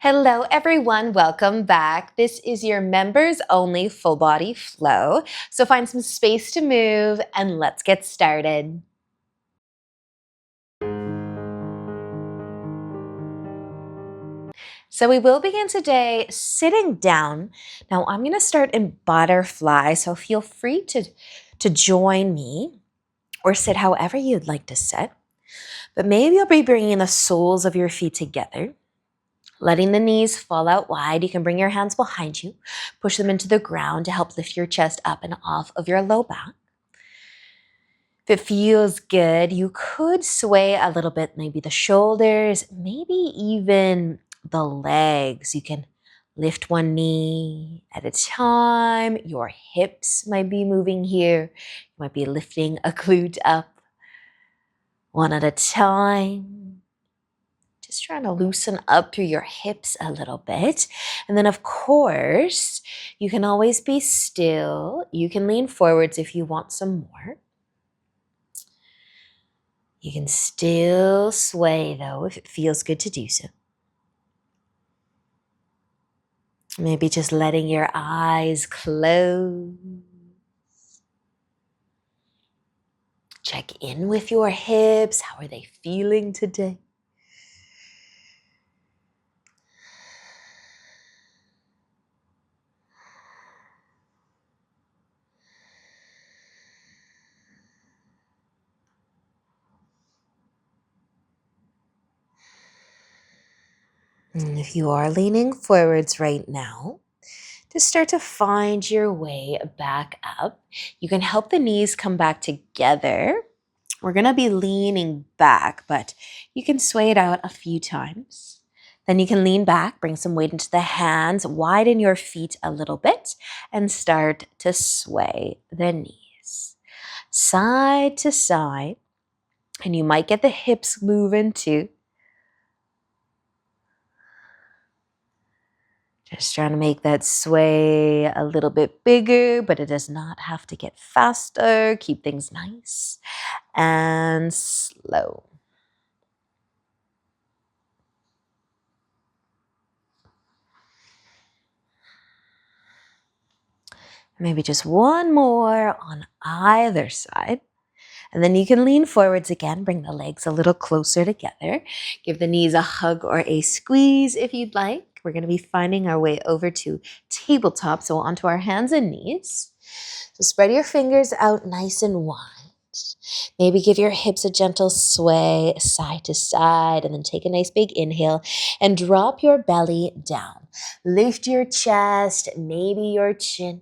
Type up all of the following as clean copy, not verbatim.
Hello, everyone. Welcome back. This is your members only full body flow. So find some space to move and let's get started. So we will begin today sitting down. Now I'm going to start in butterfly. So feel free to join me or sit however you'd like to sit. But maybe you'll be bringing the soles of your feet together. Letting the knees fall out wide. You can bring your hands behind you, push them into the ground to help lift your chest up and off of your low back. If it feels good, you could sway a little bit, maybe the shoulders, maybe even the legs. You can lift one knee at a time. Your hips might be moving here. You might be lifting a glute up one at a time. Just trying to loosen up through your hips a little bit. And then, of course, you can always be still. You can lean forwards if you want some more. You can still sway, though, if it feels good to do so. Maybe just letting your eyes close. Check in with your hips. How are they feeling today? And if you are leaning forwards right now, just start to find your way back up. You can help the knees come back together. We're going to be leaning back, but you can sway it out a few times. Then you can lean back, bring some weight into the hands, widen your feet a little bit, and start to sway the knees side to side. And you might get the hips moving too. Just trying to make that sway a little bit bigger, but it does not have to get faster. Keep things nice and slow. Maybe just one more on either side. And then you can lean forwards again, bring the legs a little closer together. Give the knees a hug or a squeeze if you'd like. We're going to be finding our way over to tabletop, so onto our hands and knees. So spread your fingers out nice and wide. Maybe give your hips a gentle sway side to side, and then take a nice big inhale and drop your belly down. Lift your chest, maybe your chin.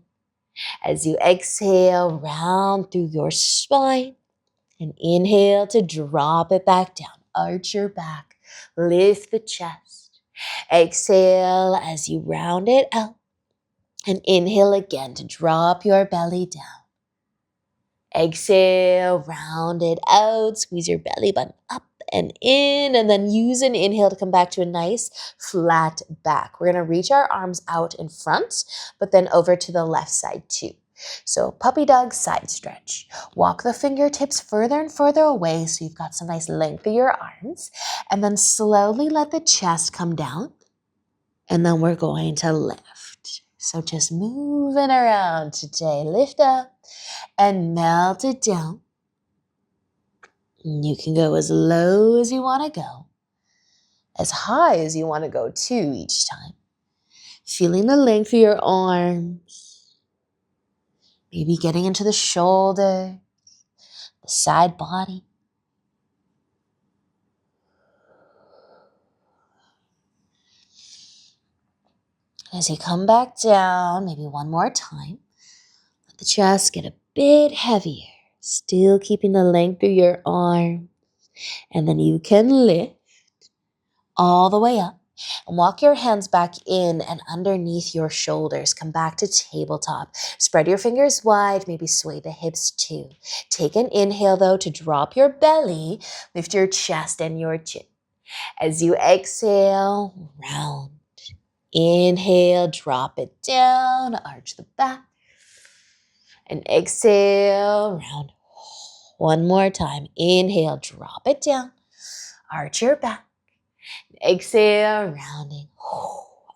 As you exhale, round through your spine. And inhale to drop it back down. Arch your back. Lift the chest. Exhale as you round it out. And inhale again to drop your belly down. Exhale, round it out. Squeeze your belly button up and in. And then use an inhale to come back to a nice flat back. We're going to reach our arms out in front, but then over to the left side too. So puppy dog side stretch. Walk the fingertips further and further away so you've got some nice length of your arms. And then slowly let the chest come down. And then we're going to lift. So just moving around today. Lift up and melt it down. You can go as low as you want to go. As high as you want to go too each time. Feeling the length of your arms. Maybe getting into the shoulder, the side body. As you come back down, maybe one more time, let the chest get a bit heavier, still keeping the length of your arms. And then you can lift all the way up. And walk your hands back in and underneath your shoulders. Come back to tabletop. Spread your fingers wide, maybe sway the hips too. Take an inhale though to drop your belly. Lift your chest and your chin. As you exhale, round. Inhale, drop it down, arch the back. And exhale, round. One more time. Inhale, drop it down, arch your back. Exhale, rounding.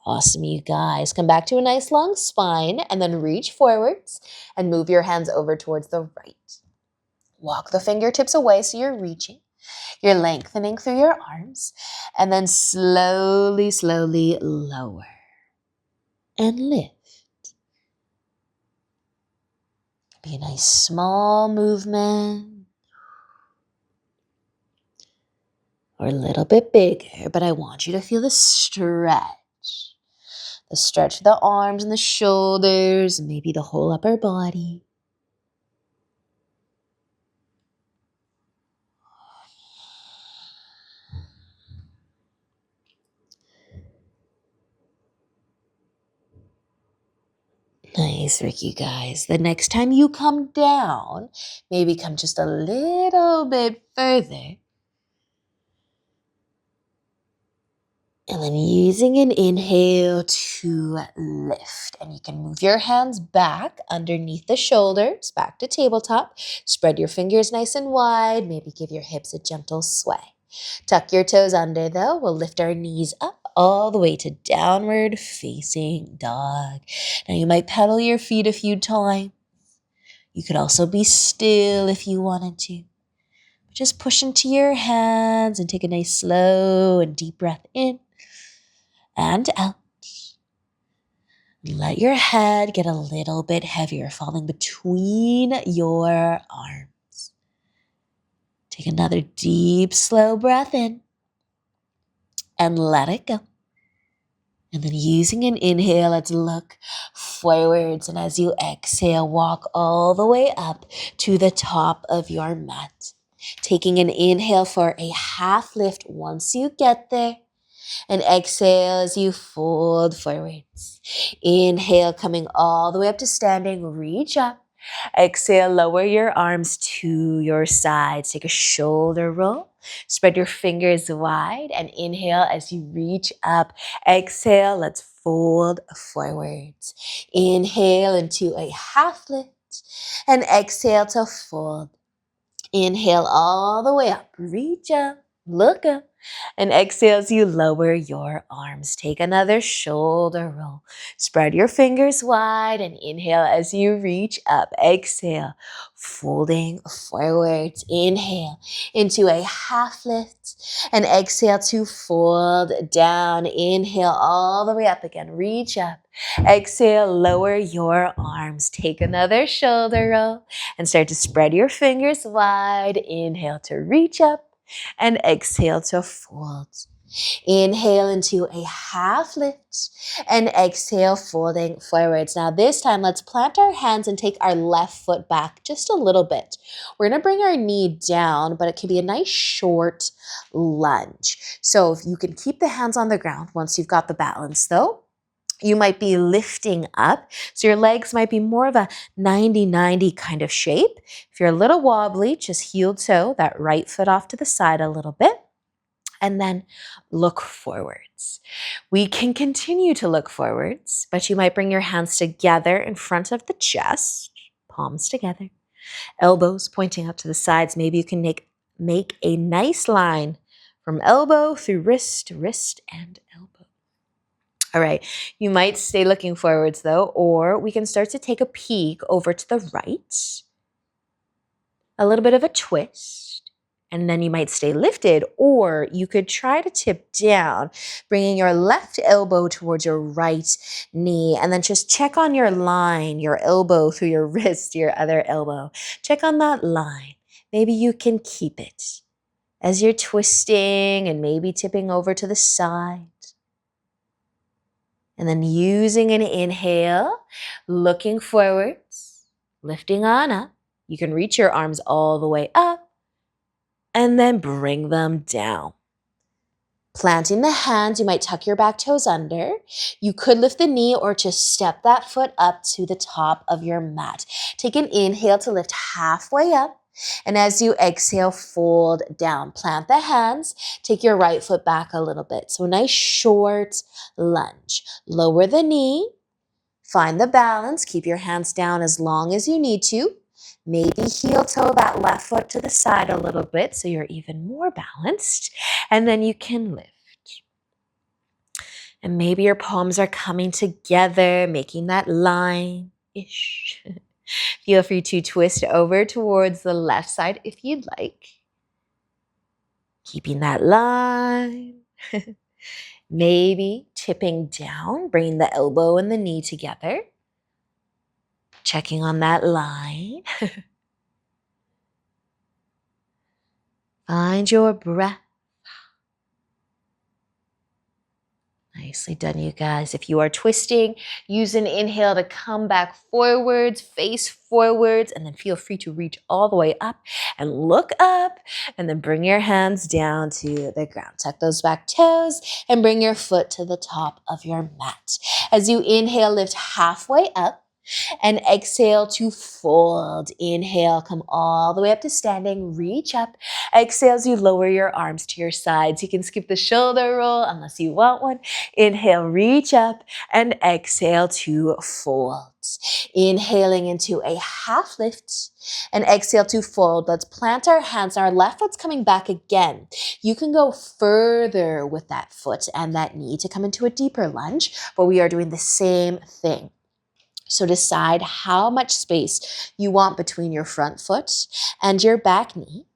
Awesome, you guys. Come back to a nice long spine and then reach forwards and move your hands over towards the right. Walk the fingertips away so you're reaching. You're lengthening through your arms and then slowly, slowly lower and lift. Be a nice small movement or a little bit bigger, but I want you to feel the stretch. The stretch of the arms and the shoulders, maybe the whole upper body. Nice work, you guys. The next time you come down, maybe come just a little bit further. And then using an inhale to lift. And you can move your hands back underneath the shoulders, back to tabletop. Spread your fingers nice and wide. Maybe give your hips a gentle sway. Tuck your toes under though. We'll lift our knees up all the way to downward facing dog. Now you might pedal your feet a few times. You could also be still if you wanted to. Just push into your hands and take a nice slow and deep breath in and out. Let your head get a little bit heavier, falling between your arms. Take another deep, slow breath in and let it go. And then using an inhale, let's look forwards. And as you exhale, walk all the way up to the top of your mat. Taking an inhale for a half lift once you get there. And exhale as you fold forwards. Inhale, coming all the way up to standing, reach up. Exhale, lower your arms to your sides. Take a shoulder roll. Spread your fingers wide and inhale as you reach up. Exhale, let's fold forwards. Inhale into a half lift and exhale to fold. Inhale all the way up. Reach up, look up. And exhale as you lower your arms. Take another shoulder roll. Spread your fingers wide and inhale as you reach up. Exhale, folding forwards. Inhale into a half lift and exhale to fold down. Inhale all the way up again. Reach up. Exhale, lower your arms. Take another shoulder roll and start to spread your fingers wide. Inhale to reach up. And exhale to fold. Inhale into a half lift and exhale, folding forwards. Now this time, let's plant our hands and take our left foot back just a little bit. We're gonna bring our knee down, but it can be a nice short lunge. So if you can keep the hands on the ground once you've got the balance though. You might be lifting up, so your legs might be more of a 90-90 kind of shape. If you're a little wobbly, just heel toe that right foot off to the side a little bit, and then look forwards. We can continue to look forwards, but you might bring your hands together in front of the chest, palms together, elbows pointing out to the sides. Maybe you can make a nice line from elbow through wrist, wrist, and elbow. All right, you might stay looking forwards though, or we can start to take a peek over to the right, a little bit of a twist, and then you might stay lifted, or you could try to tip down, bringing your left elbow towards your right knee, and then just check on your line, your elbow through your wrist, your other elbow. Check on that line. Maybe you can keep it as you're twisting and maybe tipping over to the side. And then using an inhale, looking forwards, lifting on up. You can reach your arms all the way up and then bring them down. Planting the hands, you might tuck your back toes under. You could lift the knee or just step that foot up to the top of your mat. Take an inhale to lift halfway up. And as you exhale, fold down. Plant the hands. Take your right foot back a little bit. So a nice short lunge. Lower the knee. Find the balance. Keep your hands down as long as you need to. Maybe heel toe that left foot to the side a little bit so you're even more balanced. And then you can lift. And maybe your palms are coming together, making that line-ish. Feel free to twist over towards the left side if you'd like. Keeping that line. Maybe tipping down, bringing the elbow and the knee together. Checking on that line. Find your breath. Nicely done, you guys. If you are twisting, use an inhale to come back forwards, face forwards, and then feel free to reach all the way up and look up, and then bring your hands down to the ground. Tuck those back toes and bring your foot to the top of your mat. As you inhale, lift halfway up. And exhale to fold. Inhale, come all the way up to standing, reach up. Exhale as you lower your arms to your sides. You can skip the shoulder roll unless you want one. Inhale, reach up, and exhale to fold. Inhaling into a half lift and exhale to fold. Let's plant our hands. Our left foot's coming back again. You can go further with that foot and that knee to come into a deeper lunge, but we are doing the same thing. So decide how much space you want between your front foot and your back knee.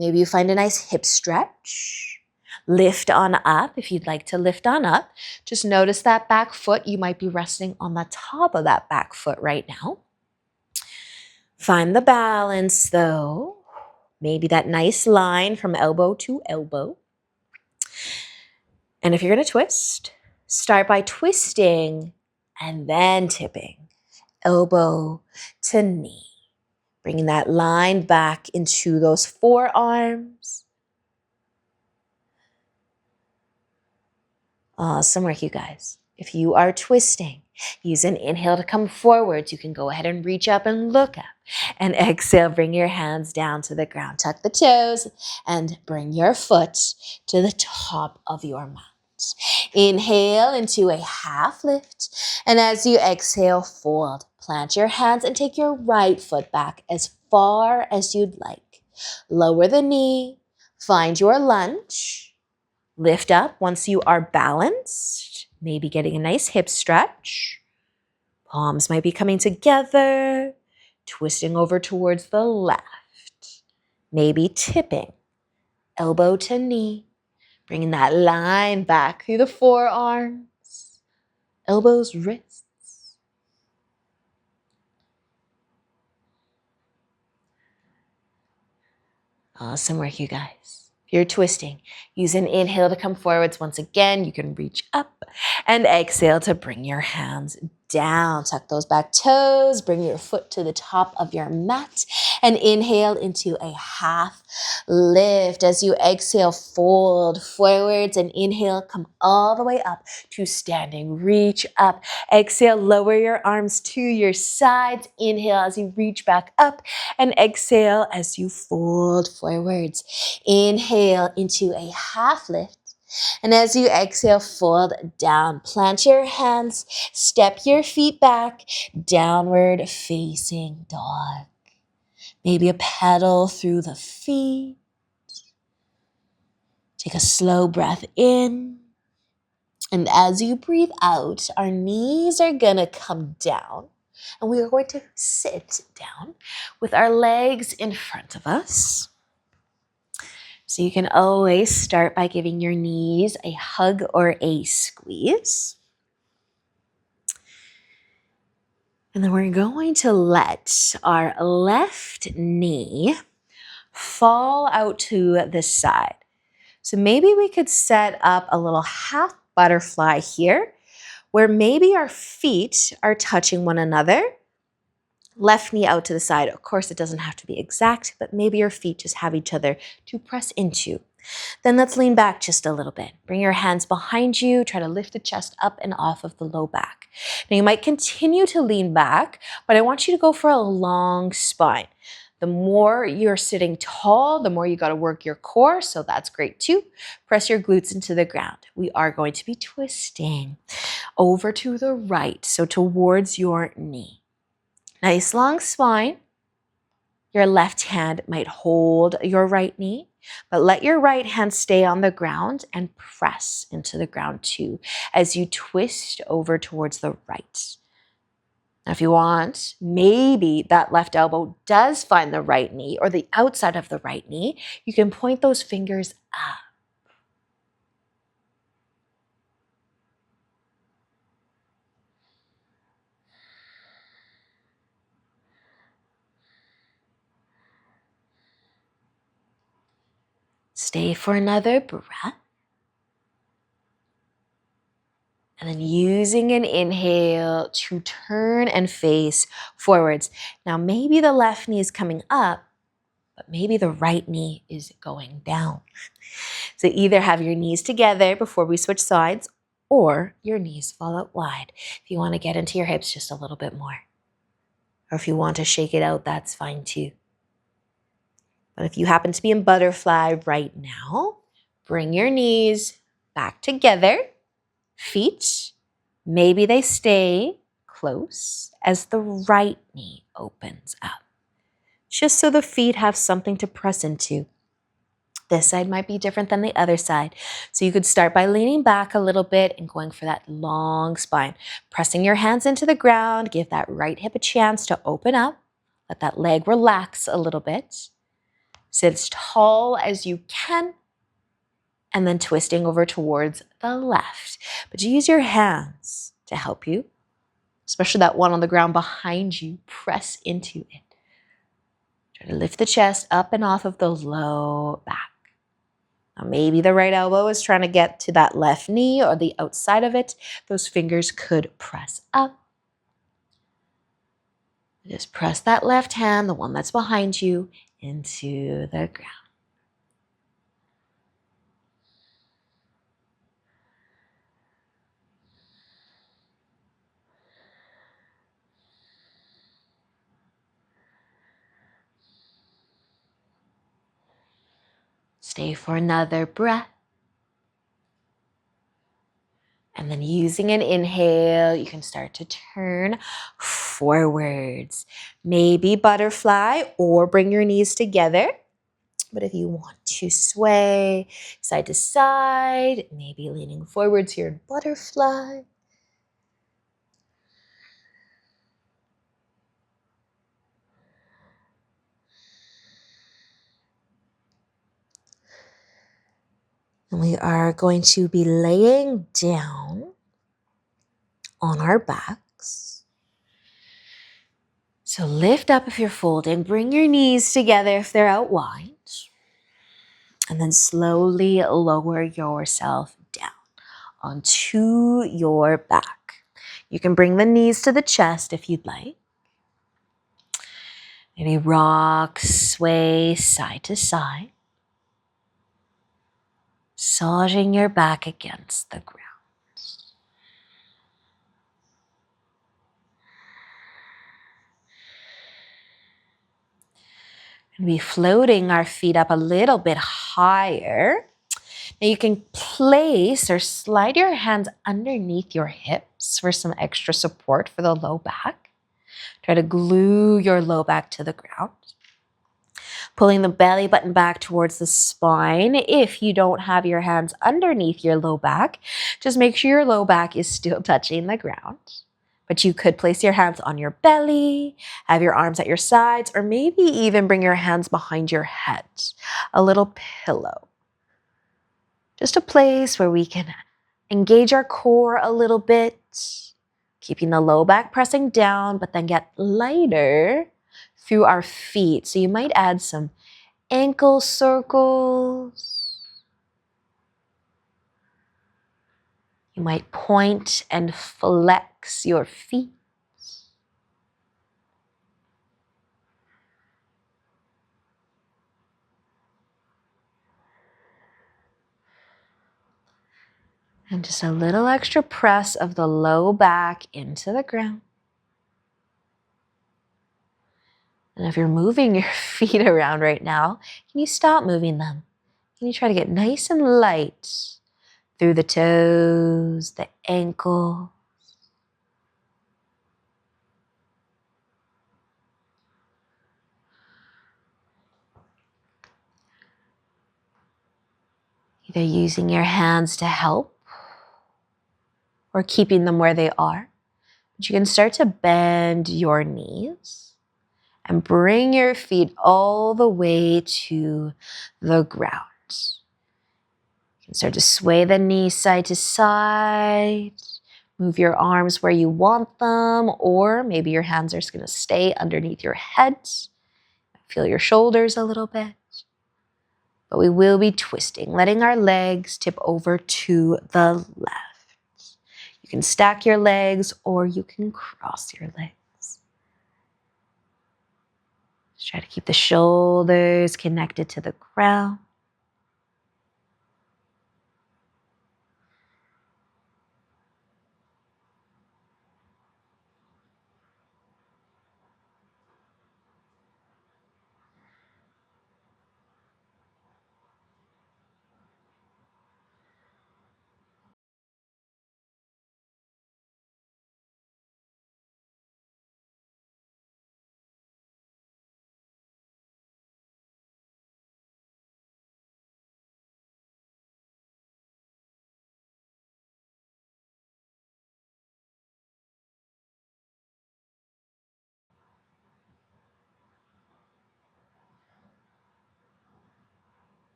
Maybe you find a nice hip stretch. Lift on up if you'd like to lift on up. Just notice that back foot. You might be resting on the top of that back foot right now. Find the balance though. Maybe that nice line from elbow to elbow. And if you're going to twist, start by twisting and then tipping. Elbow to knee. Bringing that line back into those forearms. Awesome work, you guys. If you are twisting, use an inhale to come forwards. You can go ahead and reach up and look up. And exhale, bring your hands down to the ground. Tuck the toes and bring your foot to the top of your mat. Inhale into a half lift. And as you exhale, fold. Plant your hands and take your right foot back as far as you'd like. Lower the knee. Find your lunge. Lift up once you are balanced. Maybe getting a nice hip stretch. Palms might be coming together. Twisting over towards the left. Maybe tipping. Elbow to knee. Bringing that line back through the forearms. Elbows, wrists. Awesome work, you guys. If you're twisting, use an inhale to come forwards. Once again, you can reach up and exhale to bring your hands down. Tuck those back toes. Bring your foot to the top of your mat and inhale into a half lift. As you exhale, fold forwards and inhale, come all the way up to standing. Reach up. Exhale, lower your arms to your sides. Inhale as you reach back up and exhale as you fold forwards. Inhale into a half lift. And as you exhale, fold down. Plant your hands, step your feet back, downward facing dog. Maybe a pedal through the feet. Take a slow breath in. And as you breathe out, our knees are gonna come down. And we are going to sit down with our legs in front of us. So you can always start by giving your knees a hug or a squeeze. And then we're going to let our left knee fall out to the side. So maybe we could set up a little half butterfly here, where maybe our feet are touching one another. Left knee out to the side. Of course, it doesn't have to be exact, but maybe your feet just have each other to press into. Then let's lean back just a little bit. Bring your hands behind you. Try to lift the chest up and off of the low back. Now you might continue to lean back, but I want you to go for a long spine. The more you're sitting tall, the more you got to work your core, so that's great too. Press your glutes into the ground. We are going to be twisting over to the right, so towards your knee. Nice long spine. Your left hand might hold your right knee. But let your right hand stay on the ground and press into the ground too as you twist over towards the right. Now, if you want, maybe that left elbow does find the right knee or the outside of the right knee. You can point those fingers up. Stay for another breath. And then using an inhale to turn and face forwards. Now, maybe the left knee is coming up, but maybe the right knee is going down. So either have your knees together before we switch sides, or your knees fall out wide if you want to get into your hips just a little bit more. Or if you want to shake it out, that's fine too. But if you happen to be in butterfly right now, bring your knees back together, feet, maybe they stay close as the right knee opens up, just so the feet have something to press into. This side might be different than the other side. So you could start by leaning back a little bit and going for that long spine. Pressing your hands into the ground, give that right hip a chance to open up. Let that leg relax a little bit. Sit as tall as you can, and then twisting over towards the left. But use your hands to help you, especially that one on the ground behind you. Press into it. Try to lift the chest up and off of the low back. Now maybe the right elbow is trying to get to that left knee or the outside of it. Those fingers could press up. Just press that left hand, the one that's behind you, into the ground. Stay for another breath. And then using an inhale, you can start to turn forwards. Maybe butterfly or bring your knees together. But if you want to sway side to side, maybe leaning forwards here in butterfly. And we are going to be laying down on our backs. So lift up if you're folding. Bring your knees together if they're out wide. And then slowly lower yourself down onto your back. You can bring the knees to the chest if you'd like. Maybe rock, sway side to side. Massaging your back against the ground. And be floating our feet up a little bit higher. Now you can place or slide your hands underneath your hips for some extra support for the low back. Try to glue your low back to the ground. Pulling the belly button back towards the spine. If you don't have your hands underneath your low back, just make sure your low back is still touching the ground. But you could place your hands on your belly, have your arms at your sides, or maybe even bring your hands behind your head. A little pillow. Just a place where we can engage our core a little bit, keeping the low back pressing down, but then get lighter through our feet. So you might add some ankle circles. You might point and flex your feet. And just a little extra press of the low back into the ground. And if you're moving your feet around right now, can you stop moving them? Can you try to get nice and light through the toes, the ankle? either using your hands to help or keeping them where they are. But you can start to bend your knees and bring your feet all the way to the ground. You can start to sway the knees side to side. Move your arms where you want them, or maybe your hands are just going to stay underneath your head. Feel your shoulders a little bit. But we will be twisting, letting our legs tip over to the left. You can stack your legs or you can cross your legs. Just try to keep the shoulders connected to the ground.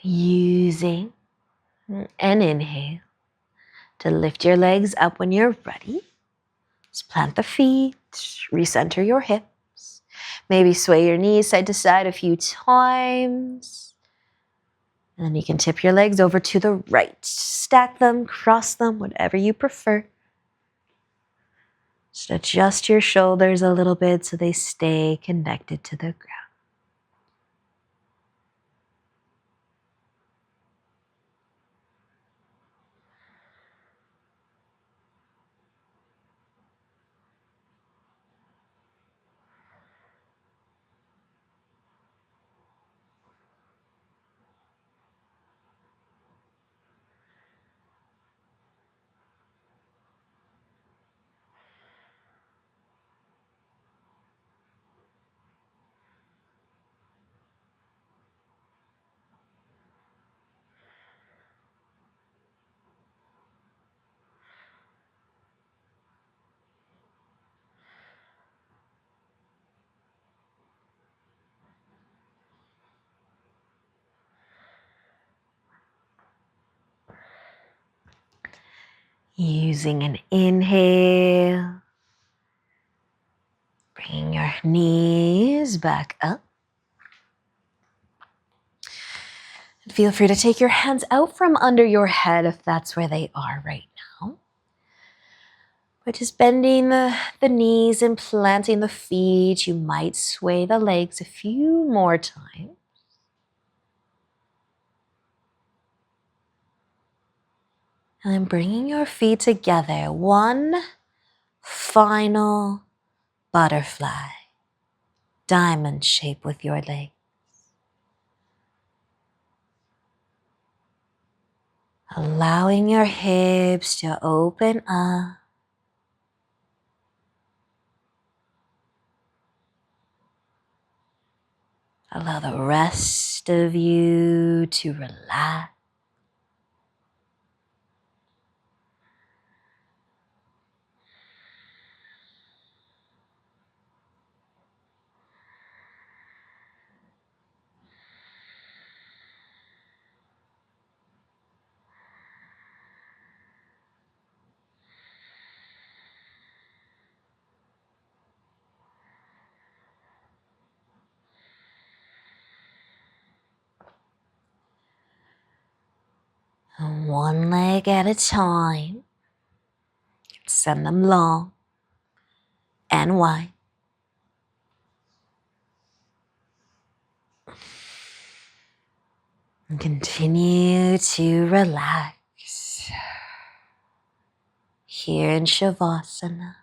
Using an inhale to lift your legs up when you're ready. Just plant the feet, recenter your hips. Maybe sway your knees side to side a few times. And then you can tip your legs over to the right. Stack them, cross them, whatever you prefer. Just adjust your shoulders a little bit so they stay connected to the ground. Using an inhale, bringing your knees back up. And feel free to take your hands out from under your head if that's where they are right now. But just bending the knees and planting the feet, you might sway the legs a few more times. And then bringing your feet together, one final butterfly, diamond shape with your legs. Allowing your hips to open up. Allow the rest of you to relax. And one leg at a time. Send them long and wide. And continue to relax here in Shavasana.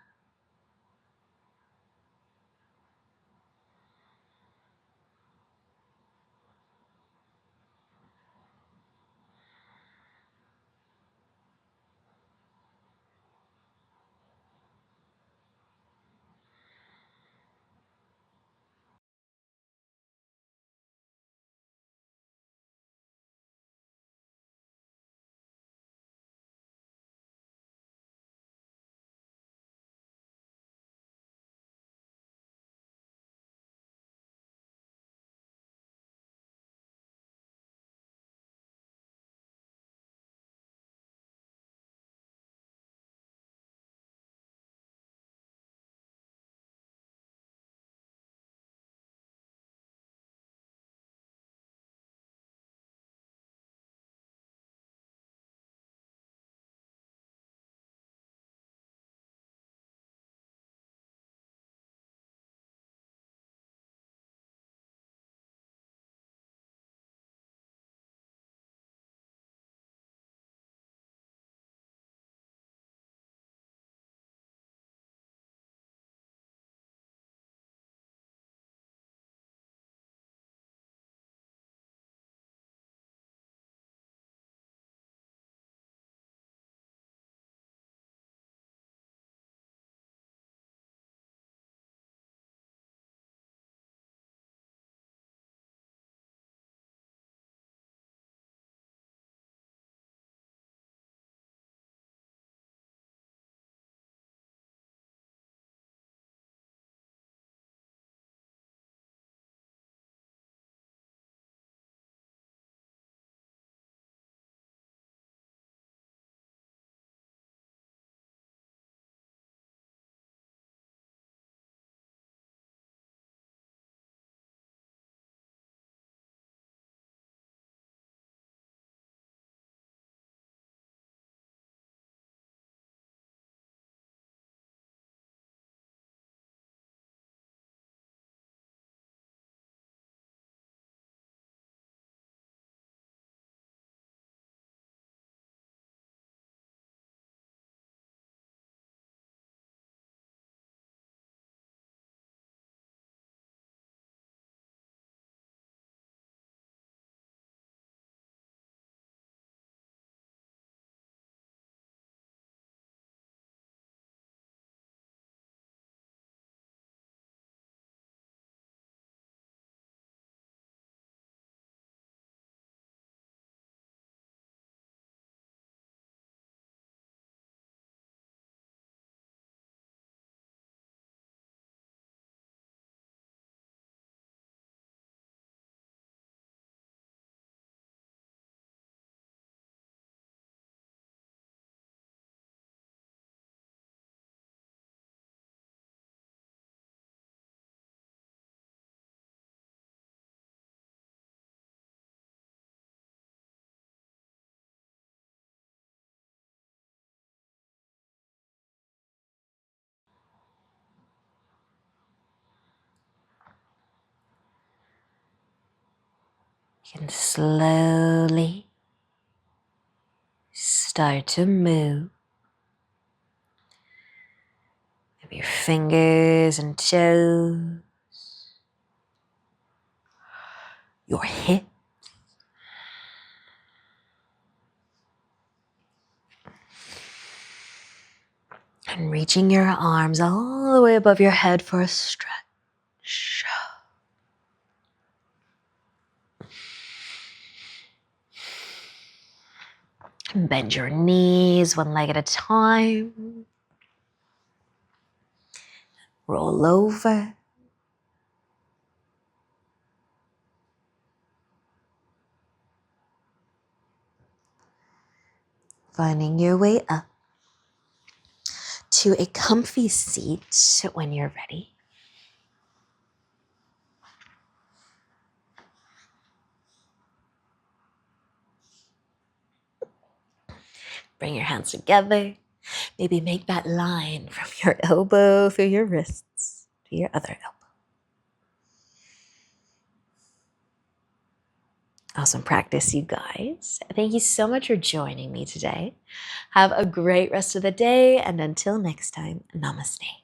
can slowly start to move with your fingers and toes, your hips, and reaching your arms all the way above your head for a stretch. Bend your knees one leg at a time. Roll over. Finding your way up to a comfy seat when you're ready. Bring your hands together. Maybe make that line from your elbow through your wrists to your other elbow. Awesome practice, you guys. Thank you so much for joining me today. Have a great rest of the day, and until next time, namaste.